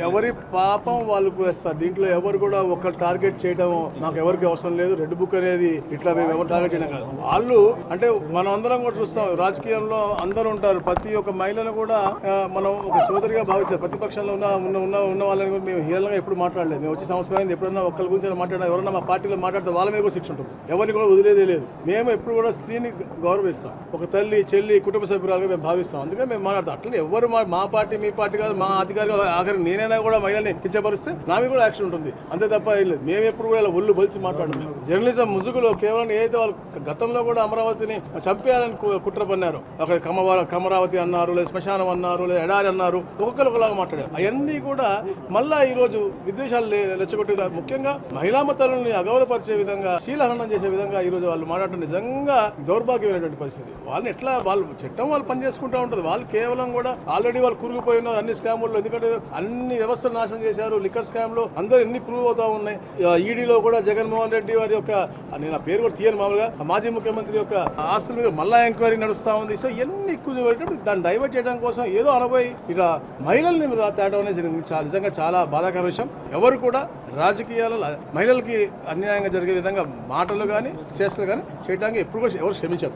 ఎవరి పాపం వాళ్ళకు వేస్తారు. దీంట్లో ఎవరు కూడా ఒక టార్గెట్ చేయడం మాకు ఎవరికి అవసరం లేదు. రెడ్ బుక్ అనేది ఇట్లా మేము ఎవరు టార్గెట్ చేయడం కాదు. వాళ్ళు అంటే మనం అందరం కూడా చూస్తాం, రాజకీయంలో అందరూ ఉంటారు. ప్రతి ఒక్క మహిళను కూడా మనం ఒక సోదరిగా భావించారు. ప్రతిపక్షంలో ఉన్న వాళ్ళని కూడా మేము హీనంగా ఎప్పుడు మాట్లాడలేదు. మేము వచ్చే సంవత్సరం అయింది, ఎప్పుడన్నా ఒక్కరి గురించి మాట్లాడినా ఎవరన్నా మా పార్టీలో మాట్లాడితే వాళ్ళ మీద కూడా శిక్ష ఉంటుంది. ఎవరిని కూడా వదిలేదే లేదు. మేము ఎప్పుడు కూడా స్త్రీని గౌరవిస్తాం. ఒక తల్లి, చెల్లి, కుటుంబ సభ్యురాలుగా మేము భావిస్తాం. అందుకే మేము మాట్లాడతాం. అట్లా ఎవరు మా పార్టీ మీ పార్టీ కాదు, మా అధికారులు ఆఖరికి నేనైనా కూడా మహిళల్ని కించపరిస్తే నా మీద కూడా యాక్షన్ ఉంటుంది. అంతే తప్ప ఏం లేదు. మేము ఎప్పుడు కూడా ఇలా ఒళ్ళు బలిచి మాట్లాడము. జర్నలిజం ముసుగులో కేవలం ఏదైతే వాళ్ళు గతంలో కూడా అమరావతిని చంపేయాలని కుట్ర పన్నారు. అక్కడ కమరావతి అన్నారు, లేదా శ్మశానం అన్నారు, లేదా ఎడారి అన్నారు, ఒక్కొక్కరు ఒకలాగా మాట్లాడారు. అవన్నీ కూడా మళ్ళా ఈ రోజు విద్వేషాలు రెచ్చగొట్టే, ముఖ్యంగా మహిళా మతాలని అగౌరవపరిచే విధంగా, శీలహరణం చేసే విధంగా ఈ రోజు వాళ్ళు మాట్లాడటం నిజంగా దౌర్భాగ్యమైనటువంటి పరిస్థితి. వాళ్ళని ఎట్లా వాళ్ళు చట్టం వాళ్ళు పని చేసుకుంటూ ఉంటుంది. వాళ్ళు కేవలం కూడా ఆల్రెడీ వాళ్ళు కురిగిపోయి ఉన్నారు అన్ని స్కాముల్లో. ఎందుకంటే అన్ని వ్యవస్థలు నాశనం చేశారు. లిక్కర్ స్కామ్ లో అందరూ ఎన్ని ప్రూవ్ అవుతా ఉన్నాయి. ఈడీలో కూడా జగన్మోహన్ రెడ్డి వారి యొక్క, నేను ఆ పేరు కూడా తీయను మామూలుగా, మాజీ ముఖ్యమంత్రి యొక్క ఆస్తుల మీద మళ్ళా ఎంక్వైరీ నడుస్తా ఉంది. సో ఎన్ని ఎక్కువ దాన్ని డైవర్ట్ చేయడం కోసం ఏదో అనబోయి ఇలా మహిళల్ని తేడం అనేది నిజంగా చాలా బాధాకర విషయం. ఎవరు కూడా రాజకీయాలు మహిళలకి అన్యాయంగా జరిగే విధంగా మాటలు కానీ చేష్టలు కానీ చేయడానికి ఎప్పుడు కూడా ఎవరు క్షమించరు.